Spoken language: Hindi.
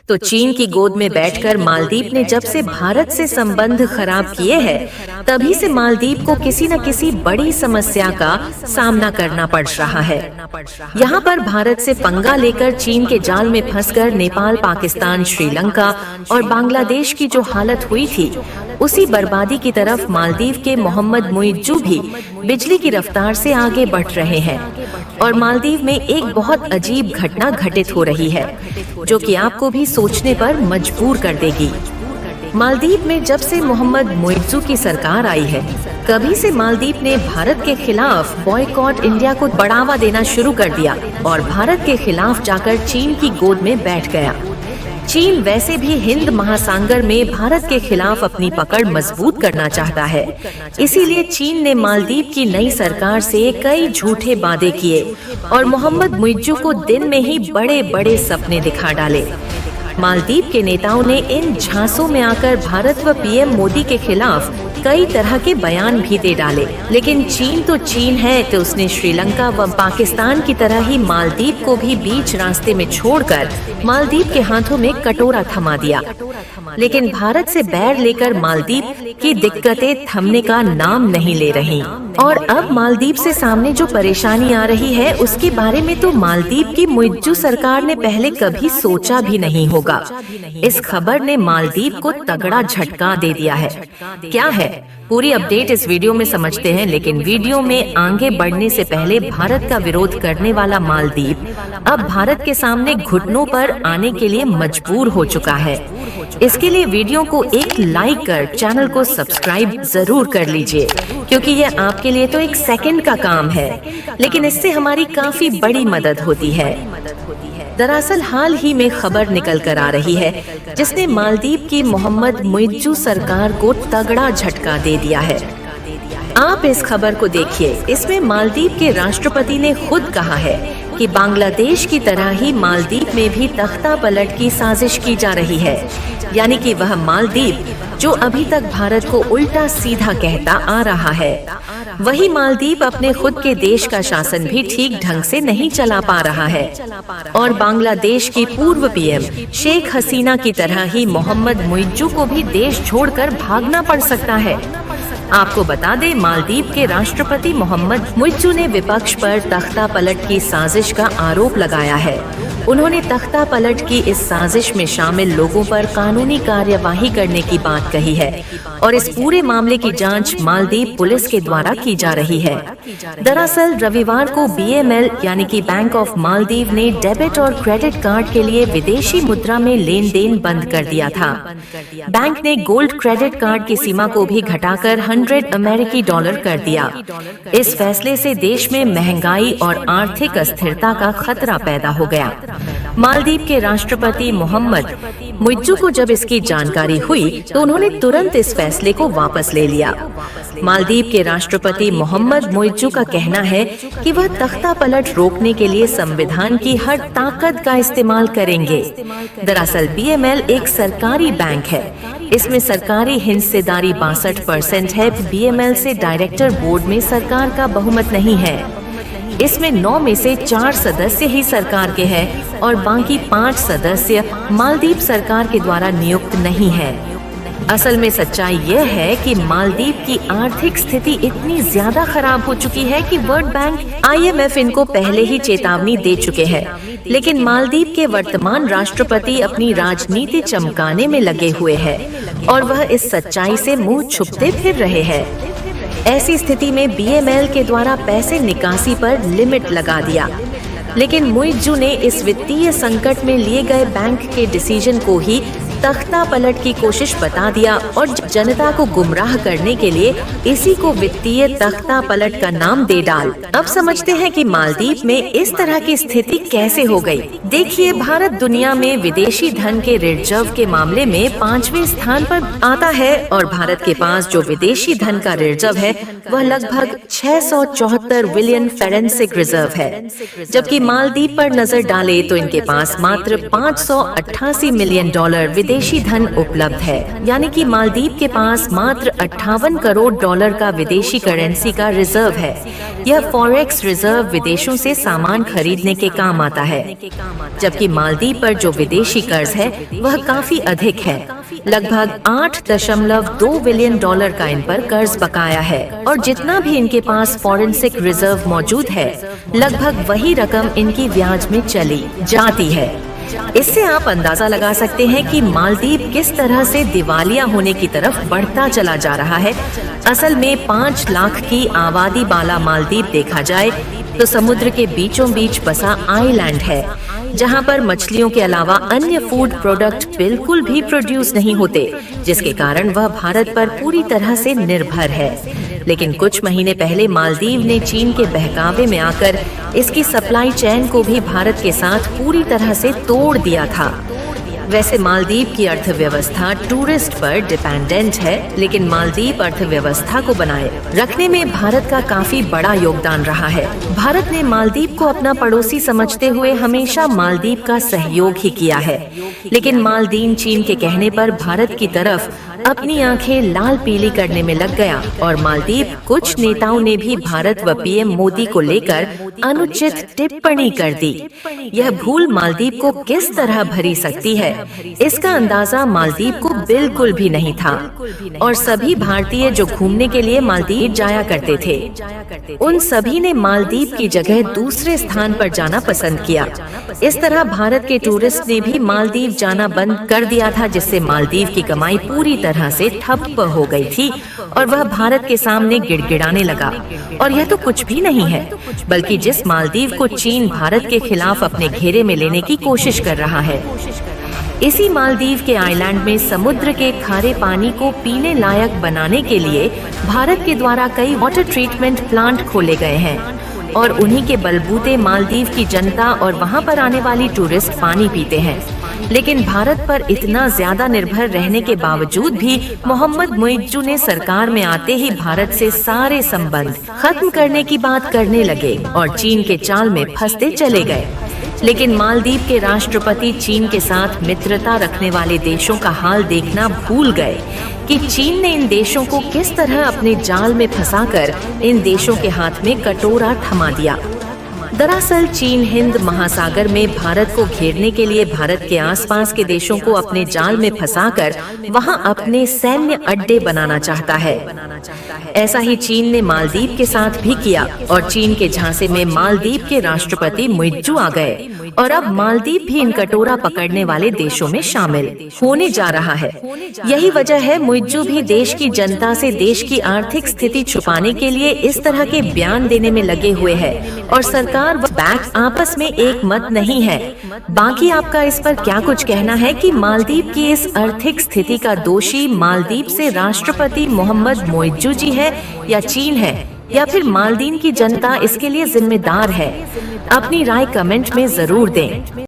तो चीन की गोद में बैठकर मालदीव ने जब से भारत से संबंध खराब किए हैं, तभी से मालदीव को किसी न किसी बड़ी समस्या का सामना करना पड़ रहा है। यहाँ पर भारत से पंगा लेकर चीन के जाल में फंसकर नेपाल, पाकिस्तान, श्रीलंका और बांग्लादेश की जो हालत हुई थी, उसी बर्बादी की तरफ मालदीव के मोहम्मद मुइज्जू भी बिजली की रफ्तार से आगे बढ़ रहे हैं। और मालदीव में एक बहुत अजीब घटना घटित हो रही है, जो कि आपको भी सोचने पर मजबूर कर देगी। मालदीव में जब से मोहम्मद मुइज्जू की सरकार आई है, कभी से मालदीव ने भारत के खिलाफ बॉयकॉट इंडिया को बढ़ावा देना शुरू कर दिया और भारत के खिलाफ जाकर चीन की गोद में बैठ गया। चीन वैसे भी हिंद महासागर में भारत के खिलाफ अपनी पकड़ मजबूत करना चाहता है। इसीलिए चीन ने मालदीव की नई सरकार से कई झूठे वादे किए और मोहम्मद मुइज्जू को दिन में ही बड़े बड़े सपने दिखा डाले। मालदीव के नेताओं ने इन झांसों में आकर भारत व पीएम मोदी के खिलाफ कई तरह के बयान भी दे डाले। लेकिन चीन तो चीन है, तो उसने श्रीलंका व पाकिस्तान की तरह ही मालदीव को भी बीच रास्ते में छोड़कर मालदीव के हाथों में कटोरा थमा दिया। लेकिन भारत से बैर लेकर मालदीव की दिक्कतें थमने का नाम नहीं ले रही। और अब मालदीव से सामने जो परेशानी आ रही है, उसके बारे में तो मालदीव की मुइज्जू सरकार ने पहले कभी सोचा भी नहीं होगा। इस खबर ने मालदीव को तगड़ा झटका दे दिया है। क्या है पूरी अपडेट इस वीडियो में समझते हैं, लेकिन वीडियो में आगे बढ़ने से पहले भारत का विरोध करने वाला मालदीव अब भारत के सामने घुटनों पर आने के लिए मजबूर हो चुका है। इसके लिए वीडियो को एक लाइक कर चैनल को सब्सक्राइब जरूर कर लीजिए, क्योंकि ये आपके लिए तो एक सेकंड का काम है, लेकिन इससे हमारी काफी बड़ी मदद होती है। दरअसल हाल ही में खबर निकल कर आ रही है, जिसने मालदीव की मोहम्मद मुइज्जू सरकार को तगड़ा झटका दे दिया है। आप इस खबर को देखिए। इसमें मालदीव के राष्ट्रपति ने खुद कहा है कि बांग्लादेश की तरह ही मालदीव में भी तख्ता पलट की साजिश की जा रही है, यानी कि वह मालदीव जो अभी तक भारत को उल्टा सीधा कहता आ रहा है, वही मालदीव अपने खुद के देश का शासन भी ठीक ढंग से नहीं चला पा रहा है। और बांग्लादेश की पूर्व पीएम शेख हसीना की तरह ही मोहम्मद मुइज्जू को भी देश छोड़कर भागना पड़ सकता है। आपको बता दें, मालदीव के राष्ट्रपति मोहम्मद मुइज्जू ने विपक्ष पर तख्ता पलट की साजिश का आरोप लगाया है। उन्होंने तख्ता पलट की इस साजिश में शामिल लोगों पर कानूनी कार्यवाही करने की बात कही है और इस पूरे मामले की जांच मालदीव पुलिस के द्वारा की जा रही है। दरअसल रविवार को बीएमएल यानी कि बैंक ऑफ मालदीव ने डेबिट और क्रेडिट कार्ड के लिए विदेशी मुद्रा में लेन देन बंद कर दिया था। बैंक ने गोल्ड क्रेडिट कार्ड की सीमा को भी घटाकर 100 अमेरिकी डॉलर कर दिया। इस फैसले से देश में महंगाई और आर्थिक अस्थिरता का खतरा पैदा हो गया। मालदीव के राष्ट्रपति मोहम्मद मुइज्जू को जब इसकी जानकारी हुई, तो उन्होंने तुरंत इस फैसले को वापस ले लिया। मालदीव के राष्ट्रपति मोहम्मद मुइज्जू का कहना है कि वह तख्ता पलट रोकने के लिए संविधान की हर ताकत का इस्तेमाल करेंगे। दरअसल बीएमएल एक सरकारी बैंक है। इसमें सरकारी हिस्सेदारी 62% है। बीएमएल से डायरेक्टर बोर्ड में सरकार का बहुमत नहीं है। इसमें 9 में से 4 सदस्य ही सरकार के हैं और बाकी 5 सदस्य मालदीव सरकार के द्वारा नियुक्त नहीं है। असल में सच्चाई यह है कि मालदीव की आर्थिक स्थिति इतनी ज्यादा खराब हो चुकी है कि वर्ल्ड बैंक, IMF इनको पहले ही चेतावनी दे चुके हैं, लेकिन मालदीव के वर्तमान राष्ट्रपति अपनी राजनीति चमकाने में लगे हुए हैं और वह इस सच्चाई से मुंह छुपते फिर रहे हैं। ऐसी स्थिति में बीएमएल के द्वारा पैसे निकासी पर लिमिट लगा दिया, लेकिन मुइज्जू ने इस वित्तीय संकट में लिए गए बैंक के डिसीजन को ही तख्ता पलट की कोशिश बता दिया और जनता को गुमराह करने के लिए इसी को वित्तीय तख्ता पलट का नाम दे डाल। अब समझते हैं कि मालदीव में इस तरह की स्थिति कैसे हो गई। देखिए, भारत दुनिया में विदेशी धन के रिजर्व के मामले में 5वें स्थान पर आता है और भारत के पास जो विदेशी धन का रिजर्व है वह लगभग 674 बिलियन फॉरेंसिक रिजर्व है, जबकि मालदीव पर नजर डाले तो इनके पास मात्र $588 मिलियन विदेशी धन उपलब्ध है, यानी कि मालदीव के पास मात्र 58 करोड़ डॉलर का विदेशी करेंसी का रिजर्व है। यह फॉरेक्स रिजर्व विदेशों से सामान खरीदने के काम आता है, जबकि मालदीव पर जो विदेशी कर्ज है वह काफी अधिक है। लगभग 8.2 बिलियन डॉलर का इन पर कर्ज बकाया है, और जितना भी इनके पास फॉरेंसिक रिजर्व मौजूद है, लगभग वही रकम इनकी ब्याज में चली जाती है। इससे आप अंदाजा लगा सकते हैं कि मालदीव किस तरह से दिवालिया होने की तरफ बढ़ता चला जा रहा है। असल में 5 लाख की आबादी वाला मालदीव देखा जाए तो समुद्र के बीचों बीच बसा आइलैंड है, जहां पर मछलियों के अलावा अन्य फूड प्रोडक्ट बिल्कुल भी प्रोड्यूस नहीं होते, जिसके कारण वह भारत पर पूरी तरह से निर्भर है। लेकिन कुछ महीने पहले मालदीव ने चीन के बहकावे में आकर इसकी सप्लाई चेन को भी भारत के साथ पूरी तरह से तोड़ दिया था। वैसे मालदीव की अर्थव्यवस्था टूरिस्ट पर डिपेंडेंट है, लेकिन मालदीव अर्थव्यवस्था को बनाए रखने में भारत का काफी बड़ा योगदान रहा है। भारत ने मालदीव को अपना पड़ोसी समझते हुए हमेशा मालदीव का सहयोग ही किया है, लेकिन मालदीव चीन के कहने पर भारत की तरफ अपनी आंखें लाल पीली करने में लग गया, और मालदीव कुछ नेताओं ने भी भारत व पीएम मोदी को लेकर अनुचित टिप्पणी कर दी। यह भूल मालदीव को किस तरह भरी सकती है, इसका अंदाजा मालदीव को बिल्कुल भी नहीं था, और सभी भारतीय जो घूमने के लिए मालदीव जाया करते थे, उन सभी ने मालदीव की जगह दूसरे स्थान पर जाना पसंद किया। इस तरह भारत के टूरिस्ट ने भी मालदीव जाना बंद कर दिया था, जिससे मालदीव की कमाई पूरी तरह से ठप हो गई थी और वह भारत के सामने गिड़गिड़ाने लगा। और यह तो कुछ भी नहीं है, बल्कि जिस मालदीव को चीन भारत के खिलाफ अपने घेरे में लेने की कोशिश कर रहा है। इसी मालदीव के आइलैंड में समुद्र के खारे पानी को पीने लायक बनाने के लिए भारत के द्वारा कई वाटर ट्रीटमेंट प्लांट खोले गए हैं, और उन्हीं के बलबूते मालदीव की जनता और वहां पर आने वाली टूरिस्ट पानी पीते हैं। लेकिन भारत पर इतना ज्यादा निर्भर रहने के बावजूद भी मोहम्मद मुइज्जू ने सरकार में आते ही भारत से सारे संबंध खत्म करने की बात करने लगे और चीन के जाल में फंसते चले गए। लेकिन मालदीव के राष्ट्रपति चीन के साथ मित्रता रखने वाले देशों का हाल देखना भूल गए कि चीन ने इन देशों को किस तरह अपने जाल में फंसाकर इन देशों के हाथ में कटोरा थमा दिया। दरअसल चीन हिंद महासागर में भारत को घेरने के लिए भारत के आसपास के देशों को अपने जाल में फंसाकर वहां अपने सैन्य अड्डे बनाना चाहता है। ऐसा ही चीन ने मालदीव के साथ भी किया, और चीन के झांसे में मालदीव के राष्ट्रपति मुइज्जू आ गए, और अब मालदीव भी इन कटोरा पकड़ने वाले देशों में शामिल होने जा रहा है। यही वजह है मुइज्जू भी देश की जनता से देश की आर्थिक स्थिति छुपाने के लिए इस तरह के बयान देने में लगे हुए है, और सरकार व बैंक आपस में एक मत नहीं है। बाकी आपका इस पर क्या कुछ कहना है कि मालदीव की इस आर्थिक स्थिति का दोषी मालदीव से राष्ट्रपति मोहम्मद मुइज्जू जी है, या चीन है, या फिर मालदीव की जनता इसके लिए जिम्मेदार है? अपनी राय कमेंट में जरूर दें।